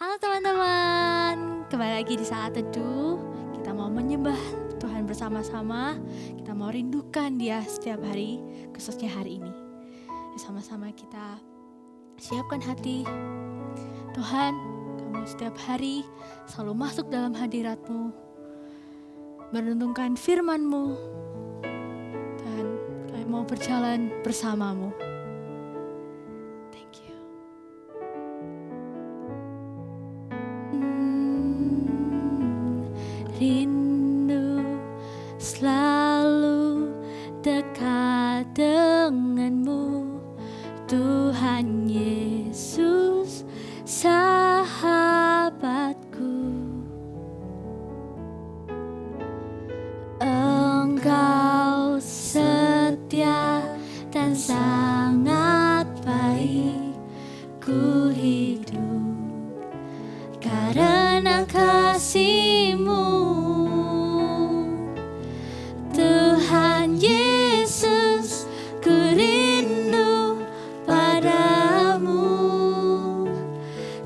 Halo teman-teman, kembali lagi di Saat Teduh. Kita mau menyembah Tuhan bersama-sama. Kita mau rindukan Dia setiap hari, khususnya hari ini. Sama-sama kita siapkan hati. Tuhan, Kamu setiap hari selalu masuk dalam hadirat-Mu, merenungkan firman-Mu. Dan kami mau berjalan bersama-Mu. Rindu selalu dekat denganmu, Tuhan Yesus, sahabatku. Engkau setia dan sangat baik, ku hidup karena kasih-Mu. Tuhan Yesus, ku rindu padamu.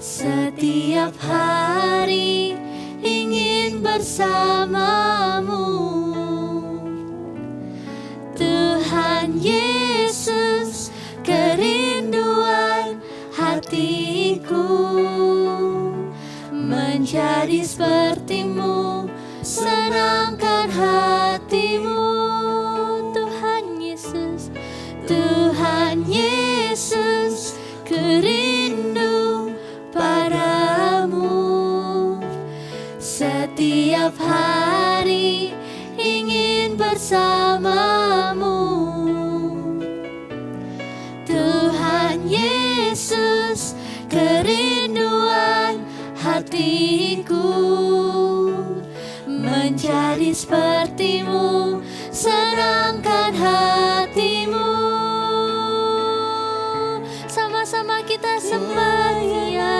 Setiap hari ingin bersamamu. Tuhan Yesus, kerinduan hatiku. Menjadi seperti-Mu, senangkan hati-Mu. Tuhan Yesus, Tuhan Yesus, ku rindu padamu. Setiap hari ingin bersamamu. Tuhan Yesus, kerinduan hatiku. Menjadi seperti-Mu, senangkan hati-Mu. Sama-sama kita sembah Dia.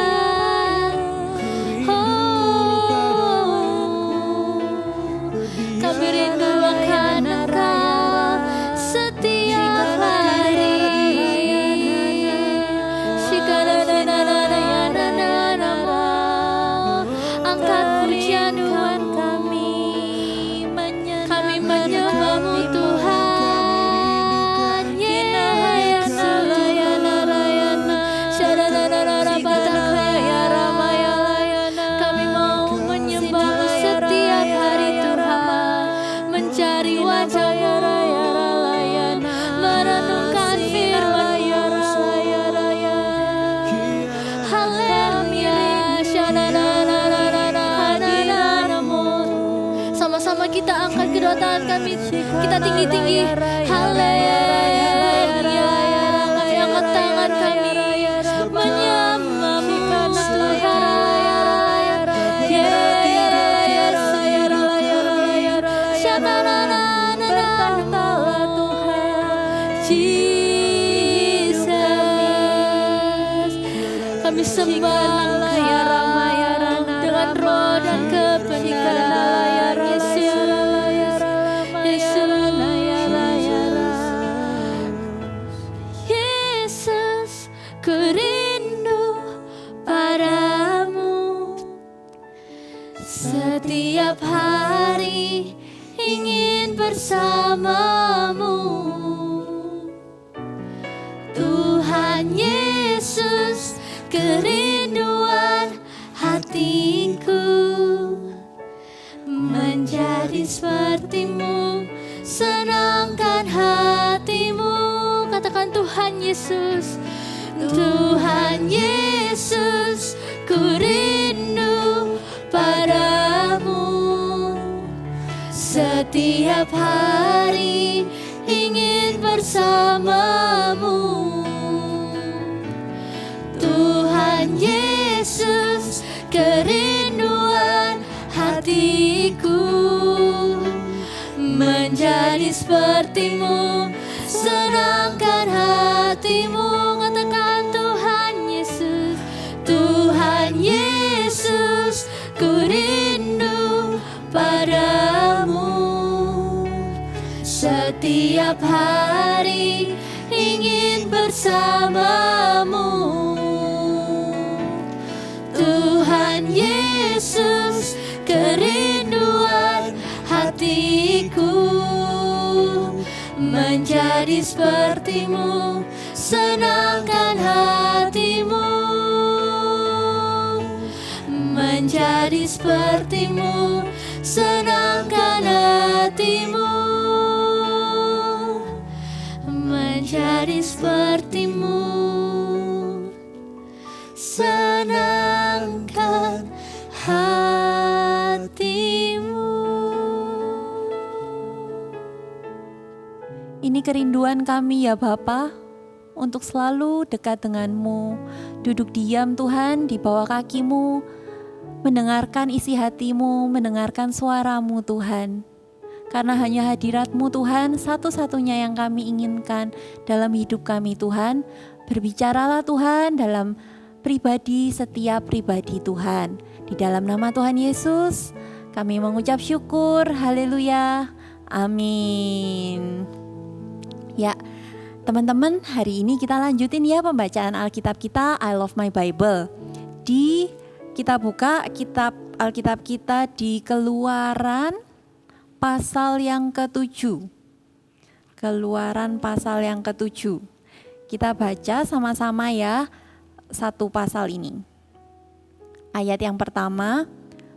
Kami rindu akan Engkau setiap hari. Angkat pujian Tuhan kami, menyembah-Mu Tuhan Yesus. Kami mau menyembah-Mu setiap hari Tuhan, mencari wajah-Mu, merenungkan firman-Mu. Haleluya. Sama-sama kita angkat kedua tangan kami, kita tinggi-tinggi. Haleluya. Angkat tangan kami, menyembah-Mu Tuhan. Bertahtalah Tuhan Jesus. Kami sembah Engkau dengan roh dan kebenaran. Yesus, ku rindu padamu. Setiap hari ingin bersamamu. Tuhan Yesus, kerinduan hatiku. Menjadi seperti-Mu, senangkan hati-Mu. Katakan Tuhan Yesus, Tuhan Yesus, ku rindu padamu. Setiap hari ingin bersamamu. Tuhan Yesus, kerinduan hatiku. Menjadi seperti-Mu, senangkan hati-Mu. Katakan Tuhan Yesus, Tuhan Yesus, ku rindu padamu. Setiap hari ingin bersamamu. Tuhan Yesus, kerinduan hatiku menjadi seperti-Mu, senangkan hatimu. Menjadi seperti-Mu, senangkan hatimu. Menjadi seperti-Mu, senangkan hatimu. Ini kerinduan kami ya Bapa, untuk selalu dekat denganmu, duduk diam Tuhan di bawah kaki-Mu, mendengarkan isi hati-Mu, mendengarkan suara-Mu Tuhan. Karena hanya hadirat-Mu Tuhan, satu-satunya yang kami inginkan dalam hidup kami Tuhan. Berbicaralah Tuhan dalam pribadi setiap pribadi Tuhan. Di dalam nama Tuhan Yesus, kami mengucap syukur, haleluya, amin. Ya, teman-teman, hari ini kita lanjutin ya pembacaan Alkitab kita, I Love My Bible. Kita buka kitab Alkitab kita di Keluaran pasal yang ke-7. Keluaran pasal yang ke-7. Kita baca sama-sama ya satu pasal ini. Ayat yang pertama,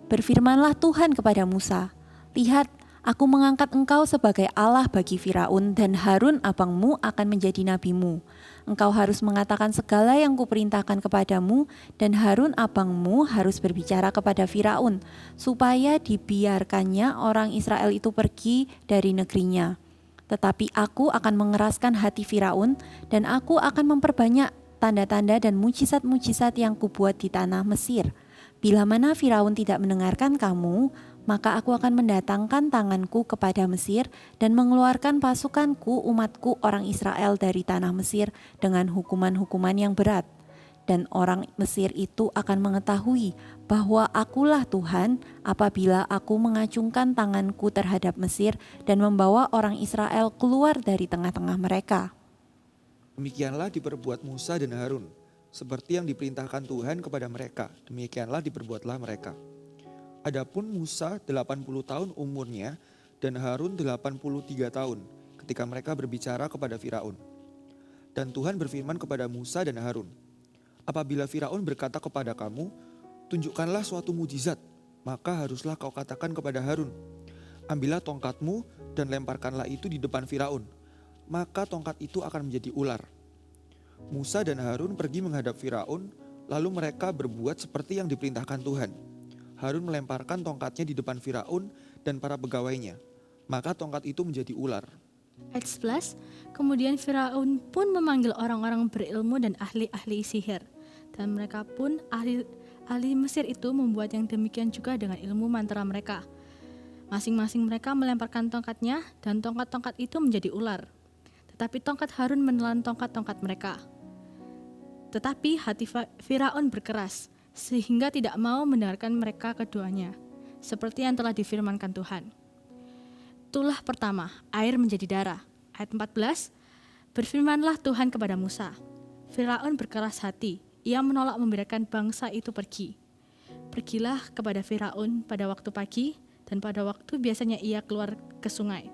berfirmanlah Tuhan kepada Musa, lihat, aku mengangkat engkau sebagai Allah bagi Firaun, dan Harun abangmu akan menjadi nabimu. Engkau harus mengatakan segala yang kuperintahkan kepadamu, dan Harun abangmu harus berbicara kepada Firaun, supaya dibiarkannya orang Israel itu pergi dari negerinya. Tetapi aku akan mengeraskan hati Firaun, dan aku akan memperbanyak tanda-tanda dan mujizat-mujizat yang kubuat di tanah Mesir. Bila mana Firaun tidak mendengarkan kamu, maka aku akan mendatangkan tanganku kepada Mesir dan mengeluarkan pasukanku umatku orang Israel dari tanah Mesir dengan hukuman-hukuman yang berat. Dan orang Mesir itu akan mengetahui bahwa akulah Tuhan apabila aku mengacungkan tanganku terhadap Mesir dan membawa orang Israel keluar dari tengah-tengah mereka. Demikianlah diperbuat Musa dan Harun, seperti yang diperintahkan Tuhan kepada mereka, demikianlah diperbuatlah mereka. Adapun Musa 80 tahun umurnya dan Harun 83 tahun ketika mereka berbicara kepada Firaun. Dan Tuhan berfirman kepada Musa dan Harun, apabila Firaun berkata kepada kamu, tunjukkanlah suatu mujizat, maka haruslah kau katakan kepada Harun, ambillah tongkatmu dan lemparkanlah itu di depan Firaun, maka tongkat itu akan menjadi ular. Musa dan Harun pergi menghadap Firaun, lalu mereka berbuat seperti yang diperintahkan Tuhan. Harun melemparkan tongkatnya di depan Firaun dan para pegawainya, maka tongkat itu menjadi ular. Ayat 11, kemudian Firaun pun memanggil orang-orang berilmu dan ahli-ahli sihir, dan mereka pun ahli Mesir itu membuat yang demikian juga dengan ilmu mantra mereka. Masing-masing mereka melemparkan tongkatnya, dan tongkat-tongkat itu menjadi ular. Tetapi tongkat Harun menelan tongkat-tongkat mereka. Tetapi hati Firaun berkeras, sehingga tidak mau mendengarkan mereka keduanya, seperti yang telah difirmankan Tuhan. Tulah pertama, air menjadi darah. Ayat 14, berfirmanlah Tuhan kepada Musa, Firaun berkeras hati, ia menolak membiarkan bangsa itu pergi. Pergilah kepada Firaun pada waktu pagi, dan pada waktu biasanya ia keluar ke sungai.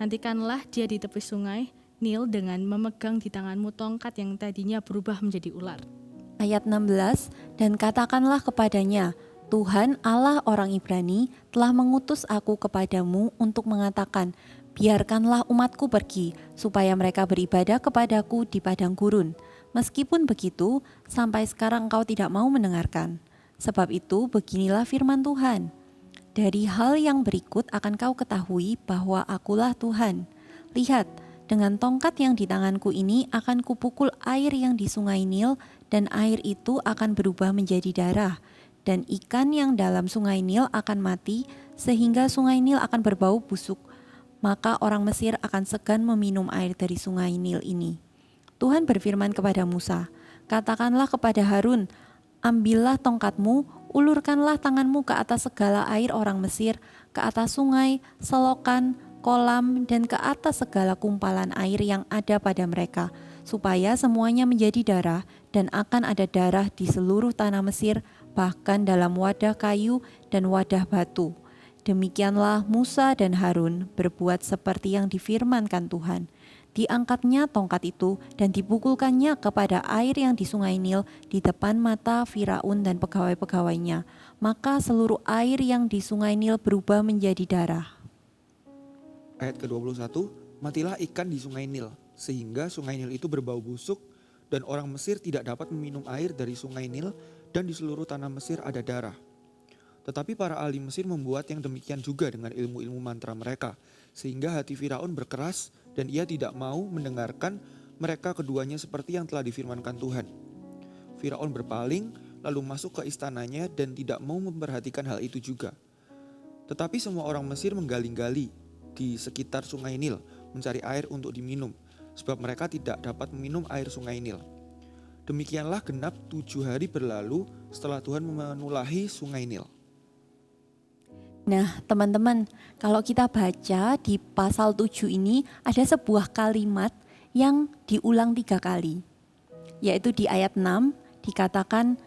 Nantikanlah dia di tepi sungai Nil dengan memegang di tanganmu tongkat yang tadinya berubah menjadi ular. Ayat 16, dan katakanlah kepadanya, Tuhan Allah orang Ibrani telah mengutus aku kepadamu untuk mengatakan, biarkanlah umatku pergi, supaya mereka beribadah kepadaku di padang gurun. Meskipun begitu, sampai sekarang engkau tidak mau mendengarkan. Sebab itu beginilah firman Tuhan, dari hal yang berikut akan kau ketahui bahwa akulah Tuhan. Lihat, dengan tongkat yang di tanganku ini akan kupukul air yang di sungai Nil, dan air itu akan berubah menjadi darah, dan ikan yang dalam sungai Nil akan mati, sehingga sungai Nil akan berbau busuk. Maka orang Mesir akan segan meminum air dari sungai Nil ini. Tuhan berfirman kepada Musa, katakanlah kepada Harun, ambillah tongkatmu, ulurkanlah tanganmu ke atas segala air orang Mesir, ke atas sungai, selokan, kolam, dan ke atas segala kumpalan air yang ada pada mereka, supaya semuanya menjadi darah, dan akan ada darah di seluruh tanah Mesir bahkan dalam wadah kayu dan wadah batu. Demikianlah Musa dan Harun berbuat seperti yang difirmankan Tuhan. Diangkatnya tongkat itu dan dipukulkannya kepada air yang di sungai Nil di depan mata Firaun dan pegawai-pegawainya. Maka seluruh air yang di sungai Nil berubah menjadi darah. Ayat ke-21, matilah ikan di sungai Nil, sehingga sungai Nil itu berbau busuk, dan orang Mesir tidak dapat meminum air dari sungai Nil, dan di seluruh tanah Mesir ada darah. Tetapi para ahli Mesir membuat yang demikian juga dengan ilmu-ilmu mantra mereka, sehingga hati Firaun berkeras dan ia tidak mau mendengarkan mereka keduanya seperti yang telah difirmankan Tuhan. Firaun berpaling, lalu masuk ke istananya dan tidak mau memperhatikan hal itu juga. Tetapi semua orang Mesir menggali-gali di sekitar sungai Nil, mencari air untuk diminum, sebab mereka tidak dapat meminum air sungai Nil. Demikianlah genap 7 hari berlalu setelah Tuhan menulahi sungai Nil. Nah teman-teman, kalau kita baca di pasal 7 ini ada sebuah kalimat yang diulang 3 kali. Yaitu di ayat 6 dikatakan,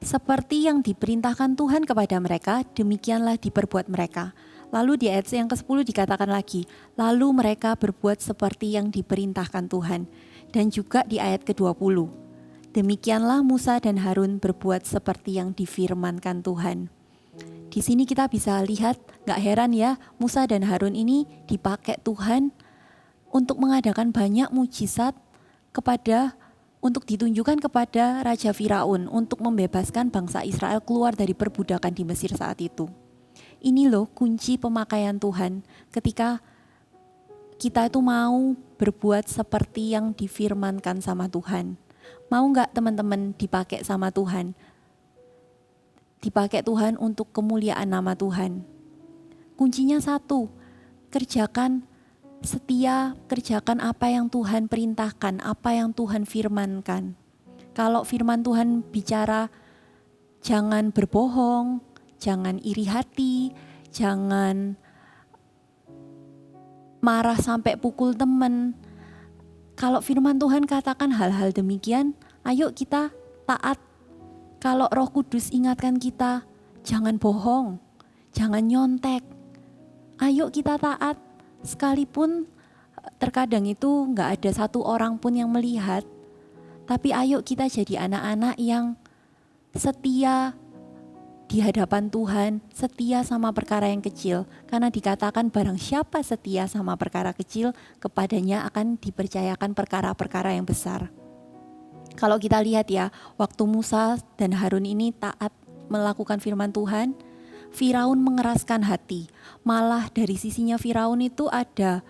seperti yang diperintahkan Tuhan kepada mereka, demikianlah diperbuat mereka. Lalu di ayat yang ke-10 dikatakan lagi, lalu mereka berbuat seperti yang diperintahkan Tuhan. Dan juga di ayat ke-20, demikianlah Musa dan Harun berbuat seperti yang difirmankan Tuhan. Di sini kita bisa lihat, gak heran ya, Musa dan Harun ini dipakai Tuhan untuk mengadakan banyak mujizat untuk ditunjukkan kepada Raja Firaun untuk membebaskan bangsa Israel keluar dari perbudakan di Mesir saat itu. Ini loh kunci pemakaian Tuhan ketika kita itu mau berbuat seperti yang difirmankan sama Tuhan. Mau gak teman-teman dipakai sama Tuhan? Dipakai Tuhan untuk kemuliaan nama Tuhan. Kuncinya satu, kerjakan setia, kerjakan apa yang Tuhan perintahkan, apa yang Tuhan firmankan. Kalau firman Tuhan bicara, jangan berbohong, jangan iri hati, jangan marah sampai pukul teman. Kalau firman Tuhan katakan hal-hal demikian, ayo kita taat. Kalau Roh Kudus ingatkan kita, jangan bohong, jangan nyontek. Ayo kita taat, sekalipun terkadang itu gak ada satu orang pun yang melihat. Tapi ayo kita jadi anak-anak yang setia di hadapan Tuhan, setia sama perkara yang kecil. Karena dikatakan barang siapa setia sama perkara kecil, kepadanya akan dipercayakan perkara-perkara yang besar. Kalau kita lihat ya, waktu Musa dan Harun ini taat melakukan firman Tuhan, Firaun mengeraskan hati. Malah dari sisinya Firaun itu ada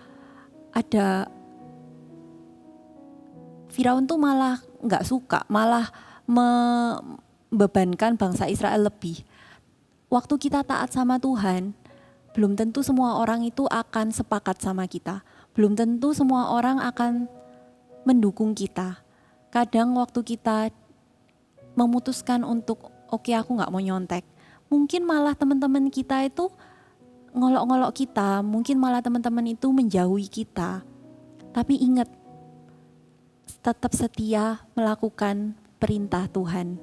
Firaun tuh malah gak suka, malah membebankan bangsa Israel lebih. Waktu kita taat sama Tuhan, belum tentu semua orang itu akan sepakat sama kita. Belum tentu semua orang akan mendukung kita. Kadang waktu kita memutuskan untuk oke, aku gak mau nyontek, mungkin malah teman-teman kita itu ngolok-ngolok kita, mungkin malah teman-teman itu menjauhi kita. Tapi ingat, tetap setia melakukan perintah Tuhan.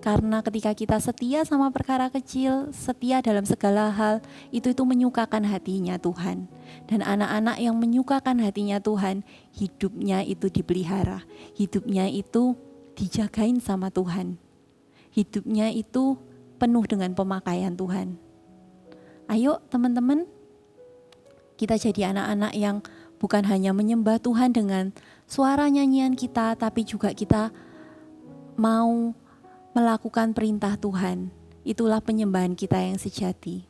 Karena ketika kita setia sama perkara kecil, setia dalam segala hal, itu menyukakan hatinya Tuhan. Dan anak-anak yang menyukakan hatinya Tuhan, hidupnya itu dipelihara, hidupnya itu dijagain sama Tuhan. Hidupnya itu penuh dengan pemakaian Tuhan. Ayo teman-teman, kita jadi anak-anak yang bukan hanya menyembah Tuhan dengan suara nyanyian kita, tapi juga kita mau melakukan perintah Tuhan. Itulah penyembahan kita yang sejati.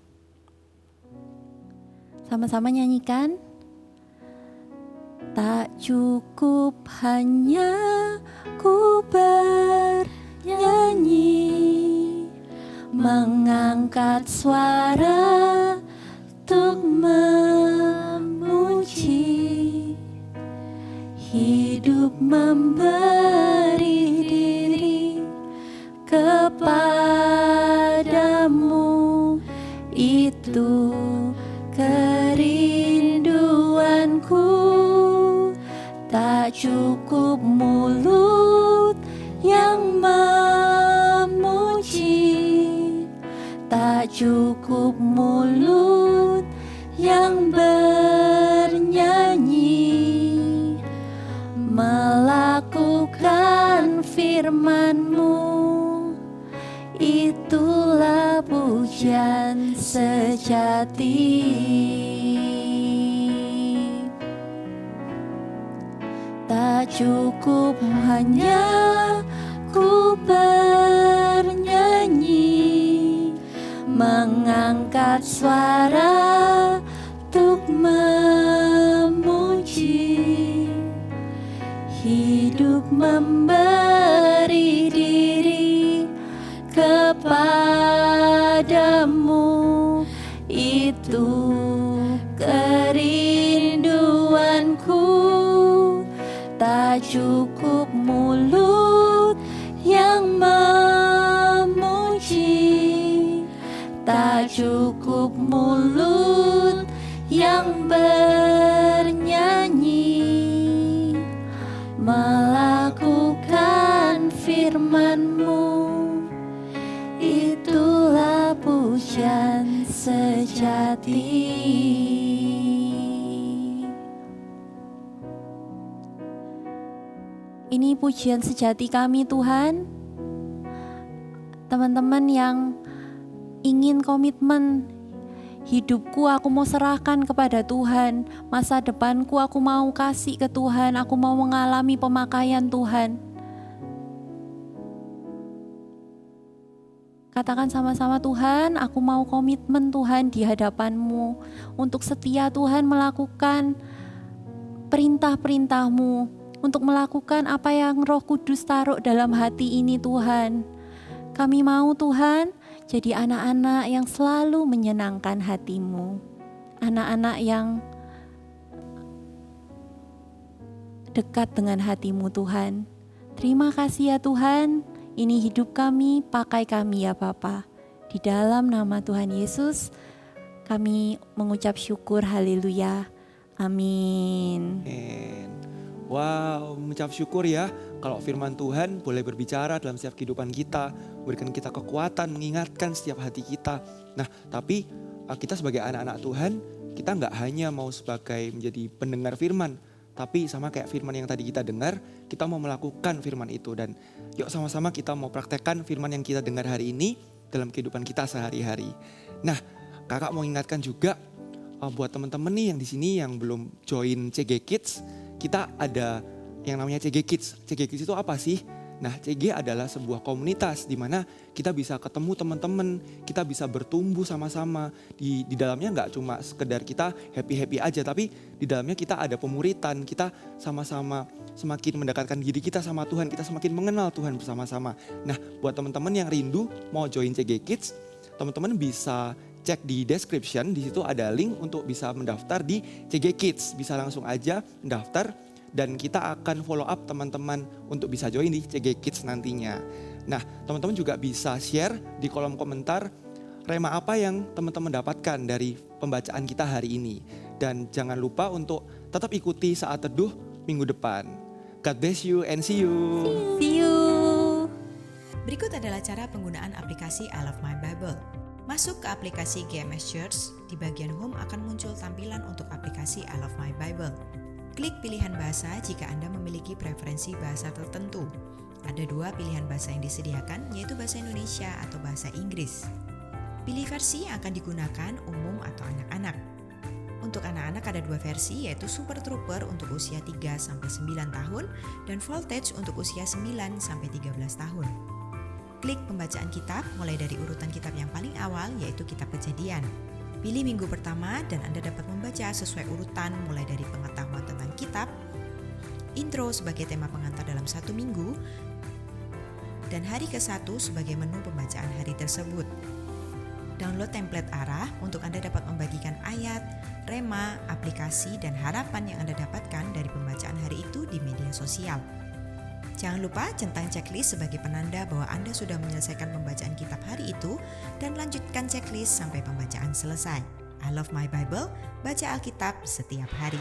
Sama-sama nyanyikan. Tak cukup hanya ku bernyanyi, mengangkat suara untuk memuji, hidup memberi diri kepadamu, itu kerinduanku. Tak cukup mulut yang memuji, cukup mulut yang bernyanyi, melakukan firman-Mu, itulah pujian sejati. Tak cukup hanya ku bernyanyi, mengangkat suara untuk memuji. Hidup memberi diri kepadamu, itu kerinduanku. Tak cukup mulut yang memuji, tak cukup mulut yang bernyanyi, melakukan firman-Mu, itulah pujian sejati. Ini pujian sejati kami Tuhan. Teman-teman yang ingin komitmen, hidupku aku mau serahkan kepada Tuhan, masa depanku aku mau kasih ke Tuhan, aku mau mengalami pemakaian Tuhan. Katakan sama-sama, Tuhan, aku mau komitmen Tuhan di hadapan-Mu, untuk setia Tuhan melakukan perintah-perintah-Mu, untuk melakukan apa yang Roh Kudus taruh dalam hati ini Tuhan. Kami mau Tuhan jadi anak-anak yang selalu menyenangkan hati-Mu, anak-anak yang dekat dengan hati-Mu Tuhan. Terima kasih ya Tuhan, ini hidup kami, pakai kami ya Bapa. Di dalam nama Tuhan Yesus kami mengucap syukur, haleluya, amin. Wow, mengucap syukur ya kalau firman Tuhan boleh berbicara dalam setiap kehidupan kita, berikan kita kekuatan, mengingatkan setiap hati kita. Nah, tapi kita sebagai anak-anak Tuhan, kita nggak hanya mau sebagai menjadi pendengar firman, tapi sama kayak firman yang tadi kita dengar, kita mau melakukan firman itu. Dan yuk sama-sama kita mau praktekkan firman yang kita dengar hari ini dalam kehidupan kita sehari-hari. Nah, kakak mau ingatkan juga buat teman-teman nih yang di sini yang belum join CG Kids, kita ada yang namanya CG Kids. CG Kids itu apa sih? Nah, CG adalah sebuah komunitas di mana kita bisa ketemu teman-teman, kita bisa bertumbuh sama-sama. Di dalamnya nggak cuma sekedar kita happy-happy aja, tapi di dalamnya kita ada pemuritan, kita sama-sama semakin mendekatkan diri kita sama Tuhan, kita semakin mengenal Tuhan bersama-sama. Nah, buat teman-teman yang rindu mau join CG Kids, teman-teman bisa cek di description, di situ ada link untuk bisa mendaftar di CG Kids. Bisa langsung aja mendaftar dan kita akan follow up teman-teman untuk bisa join di CG Kids nantinya. Nah, teman-teman juga bisa share di kolom komentar rema apa yang teman-teman dapatkan dari pembacaan kita hari ini. Dan jangan lupa untuk tetap ikuti saat teduh minggu depan. God bless you and see you. See you. Berikut adalah cara penggunaan aplikasi I Love My Bible. Masuk ke aplikasi GMS Church, di bagian Home akan muncul tampilan untuk aplikasi I Love My Bible. Klik pilihan bahasa jika Anda memiliki preferensi bahasa tertentu. Ada 2 pilihan bahasa yang disediakan, yaitu bahasa Indonesia atau bahasa Inggris. Pilih versi yang akan digunakan, umum atau anak-anak. Untuk anak-anak ada 2 versi, yaitu Super Trooper untuk usia 3-9 tahun dan Voltage untuk usia 9-13 tahun. Klik pembacaan kitab mulai dari urutan kitab yang paling awal, yaitu kitab Kejadian. Pilih minggu pertama dan Anda dapat membaca sesuai urutan mulai dari pengetahuan tentang kitab, intro sebagai tema pengantar dalam 1 minggu, dan hari ke-1 sebagai menu pembacaan hari tersebut. Download template arah untuk Anda dapat membagikan ayat, rema, aplikasi, dan harapan yang Anda dapatkan dari pembacaan hari itu di media sosial. Jangan lupa centang checklist sebagai penanda bahwa Anda sudah menyelesaikan pembacaan kitab hari itu dan lanjutkan checklist sampai pembacaan selesai. I Love My Bible, baca Alkitab setiap hari.